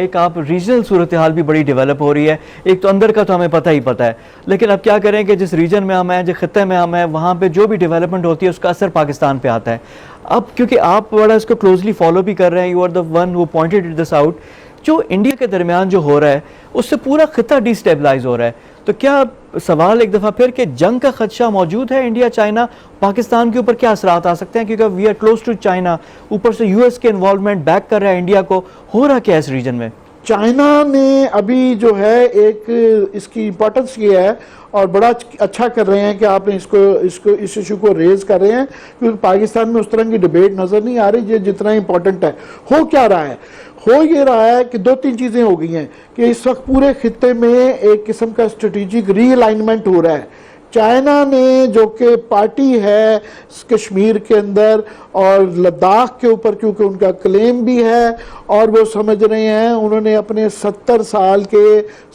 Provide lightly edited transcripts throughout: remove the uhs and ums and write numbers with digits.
ایک آپ ریجنل صورتحال بھی بڑی ڈیولپ ہو رہی ہے. ایک تو اندر کا تو ہمیں پتہ ہی پتہ ہے, لیکن اب کیا کریں کہ جس ریجن میں ہم ہیں, جس خطے میں ہم ہیں, وہاں پہ جو بھی ڈیولپمنٹ ہوتی ہے اس کا اثر پاکستان پہ آتا ہے. اب کیونکہ آپ بڑا اس کو کلوزلی فالو بھی کر رہے ہیں, you are the one who pointed this out, جو انڈیا کے درمیان جو ہو رہا ہے اس سے پورا خطہ ڈی اسٹیبلائز ہو رہا ہے. تو کیا سوال ایک دفعہ پھر کہ جنگ کا خدشہ موجود ہے انڈیا چائنا پاکستان کے اوپر, کیا اثرات آ سکتے ہیں, کیونکہ we are close to China, اوپر سے یو ایس کے انوالومنٹ بیک کر رہا ہے انڈیا کو, ہو رہا کیا اس ریجن میں؟ چائنا نے ابھی جو ہے ایک اس کی امپورٹنس یہ ہے اور بڑا اچھا کر رہے ہیں کہ آپ نے اس ایشو کو ریز کر رہے ہیں, کیونکہ پاکستان میں اس طرح کی ڈیبیٹ نظر نہیں آ رہی جتنا امپورٹنٹ ہے. ہو کیا رہا ہے؟ ہو یہ رہا ہے کہ دو تین چیزیں ہو گئی ہیں کہ اس وقت پورے خطے میں ایک قسم کا اسٹریٹجک ری الائنمنٹ ہو رہا ہے. چائنا نے جو کہ پارٹی ہے کشمیر کے اندر اور لداخ کے اوپر, کیونکہ ان کا کلیم بھی ہے اور وہ سمجھ رہے ہیں, انہوں نے اپنے 70 سال کے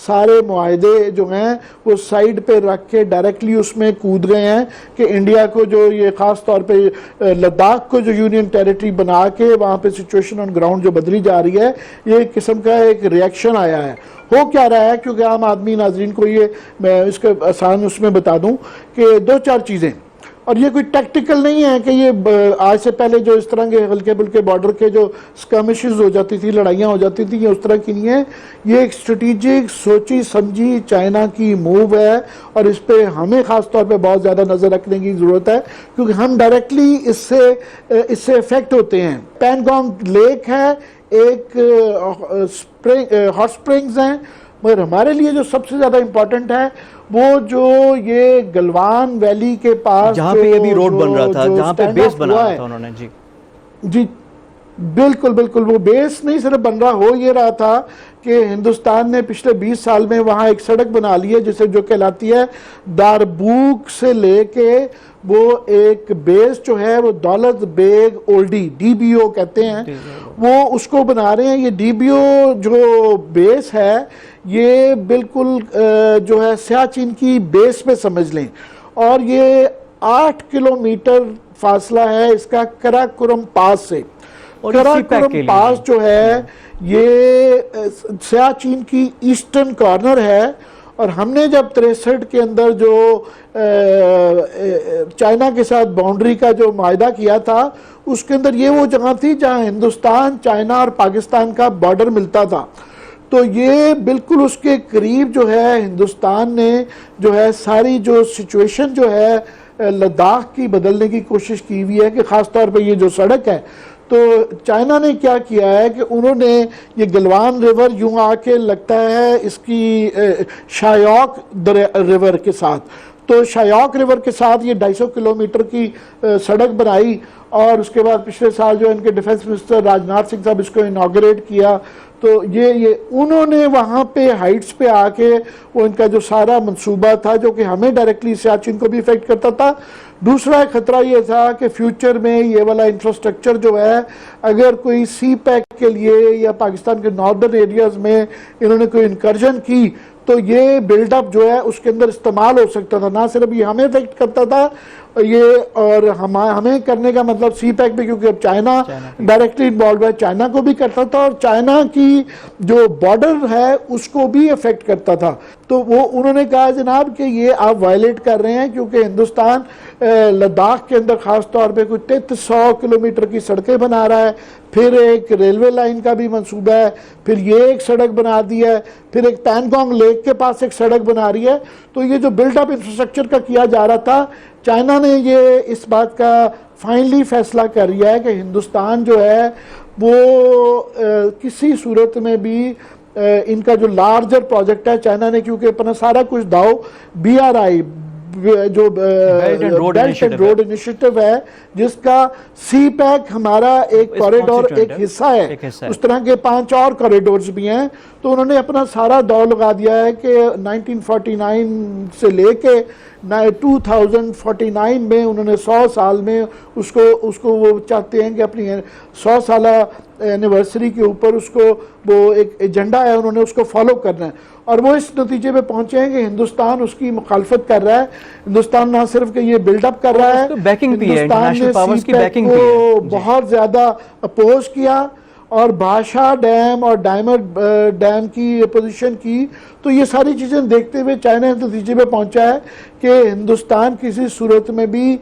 سارے معاہدے جو ہیں وہ سائیڈ پہ رکھ کے ڈائریکٹلی اس میں کود گئے ہیں کہ انڈیا کو جو یہ خاص طور پہ لداخ کو جو یونین ٹیریٹری بنا کے وہاں پہ سچویشن آن گراؤنڈ جو بدلی جا رہی ہے, یہ ایک قسم کا ایک ریئیکشن آیا ہے. ہو کیا رہا ہے, کیونکہ عام آدمی ناظرین کو یہ میں اس کا آسان اس میں بتا دوں کہ دو چار چیزیں, اور یہ کوئی ٹیکٹیکل نہیں ہے کہ یہ آج سے پہلے جو اس طرح کے ہلکے بلکے بارڈر کے جو اسکرمشز ہو جاتی تھی, لڑائیاں ہو جاتی تھی, یہ اس طرح کی نہیں ہے. یہ ایک اسٹریٹجک سوچی سمجھی چائنا کی موو ہے اور اس پہ ہمیں خاص طور پہ بہت زیادہ نظر رکھنے کی ضرورت ہے, کیونکہ ہم ڈائریکٹلی اس سے افیکٹ ہوتے ہیں. پینگونگ لیک ہے, ایک ہاٹ سپرنگز ہیں, مگر ہمارے لیے جو سب سے زیادہ امپورٹنٹ ہے وہ جو یہ گلوان ویلی کے پاس جہاں پہ یہ بھی روڈ بن رہا تھا, جہاں پہ بیس بنا رہا تھا انہوں نے. جی بالکل بالکل, وہ بیس نہیں صرف بن رہا, ہو یہ رہا تھا کہ ہندوستان نے پچھلے 20 سال میں وہاں ایک سڑک بنا لی ہے جسے جو کہلاتی ہے داربوک سے لے کے وہ ایک بیس جو ہے وہ دولت بیگ اولڈی DBO کہتے ہیں, وہ اس کو بنا رہے ہیں. یہ DBO جو بیس ہے یہ بالکل جو ہے سیاچن کی بیس پہ سمجھ لیں, اور یہ 8 کلومیٹر فاصلہ ہے اس کا کراکورم پاس سے. کراکورم پاس جو ہے یہ سیاچن کی ایسٹرن کارنر ہے, اور ہم نے جب 63 کے اندر جو چائنا کے ساتھ باؤنڈری کا جو معاہدہ کیا تھا اس کے اندر یہ وہ جگہ تھی جہاں ہندوستان, چائنا اور پاکستان کا بارڈر ملتا تھا. تو یہ بالکل اس کے قریب جو ہے ہندوستان نے جو ہے ساری جو سچویشن جو ہے لداخ کی بدلنے کی کوشش کی ہوئی ہے, کہ خاص طور پہ یہ جو سڑک ہے. تو چائنا نے کیا کیا ہے کہ انہوں نے یہ گلوان ریور یوں آ کے لگتا ہے اس کی شایوک ریور کے ساتھ, تو شایوک ریور کے ساتھ یہ 250 کلومیٹر کی سڑک بنائی, اور اس کے بعد پچھلے سال جو ان کے ڈیفنس منسٹر راجناتھ سنگھ صاحب اس کو انوگریٹ کیا. تو یہ انہوں نے وہاں پہ ہائٹس پہ آ کے وہ ان کا جو سارا منصوبہ تھا جو کہ ہمیں ڈائریکٹلی سیاچن کو بھی افیکٹ کرتا تھا. دوسرا خطرہ یہ تھا کہ فیوچر میں یہ والا انفراسٹرکچر جو ہے اگر کوئی سی پیک کے لیے یا پاکستان کے ناردرن ایریاز میں انہوں نے کوئی انکرجن کی تو یہ بلڈ اپ جو ہے اس کے اندر استعمال ہو سکتا تھا. نہ صرف یہ ہمیں افیکٹ کرتا تھا یہ, اور ہمیں کرنے کا مطلب سی پیک بھی, کیونکہ اب چائنا ڈائریکٹلی انوالو ہے, چائنا کو بھی کرتا تھا اور چائنا کی جو بارڈر ہے اس کو بھی افیکٹ کرتا تھا. تو وہ انہوں نے کہا جناب کہ یہ آپ وائلیٹ کر رہے ہیں, کیونکہ ہندوستان لداخ کے اندر خاص طور پہ کوئی 300 کلومیٹر کی سڑکیں بنا رہا ہے, پھر ایک ریلوے لائن کا بھی منصوبہ ہے, پھر یہ ایک سڑک بنا دی ہے, پھر ایک پینگونگ لیک کے پاس ایک سڑک بنا رہی ہے. تو یہ جو بلڈ اپ انفراسٹرکچر کا کیا جا رہا تھا, چائنا نے یہ اس بات کا فائنلی فیصلہ کر لیا ہے کہ ہندوستان جو ہے وہ کسی صورت میں بھی ان کا جو لارجر پروجیکٹ ہے چائنا نے, کیونکہ اپنا سارا کچھ داؤ BRI جو بیلٹ اینڈ روڈ انیشیٹو ہے جس کا سی پیک ہمارا ایک کوریڈور ایک حصہ ہے, اس طرح کے 5 اور کوریڈورز بھی ہیں. تو انہوں نے اپنا سارا داؤ لگا دیا ہے کہ 1949 سے لے کے 2049 میں انہوں نے 100 سال میں اس کو وہ چاہتے ہیں کہ اپنی 100 سالہ اینیورسری کے اوپر اس کو وہ ایک ایجنڈا ہے, انہوں نے اس کو فالو کرنا ہے. اور وہ اس نتیجے پہ پہنچے ہیں کہ ہندوستان اس کی مخالفت کر رہا ہے. ہندوستان نہ صرف کہ یہ بلڈ اپ کر رہا ہے, ہندوستان نے سی پیک کو بہت زیادہ اپوز کیا, اور بھاشا ڈیم اور ڈائمر ڈیم کی پوزیشن کی، تو یہ ساری چیزیں دیکھتے ہوئے چائنا اس نتیجے پہ پہنچا ہے کہ ہندوستان کسی صورت میں بھی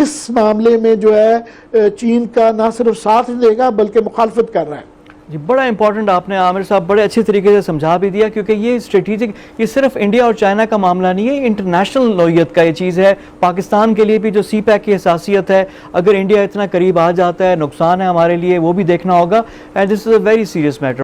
اس معاملے میں جو ہے چین کا نہ صرف ساتھ دے گا بلکہ مخالفت کر رہا ہے۔ جی بڑا امپورٹنٹ آپ نے عامر صاحب بڑے اچھے طریقے سے سمجھا بھی دیا، کیونکہ یہ اسٹریٹجک، یہ صرف انڈیا اور چائنا کا معاملہ نہیں ہے، انٹرنیشنل نوعیت کا یہ چیز ہے۔ پاکستان کے لیے بھی جو سی پیک کی حساسیت ہے، اگر انڈیا اتنا قریب آ جاتا ہے، نقصان ہے ہمارے لیے، وہ بھی دیکھنا ہوگا، and this is a very serious metre.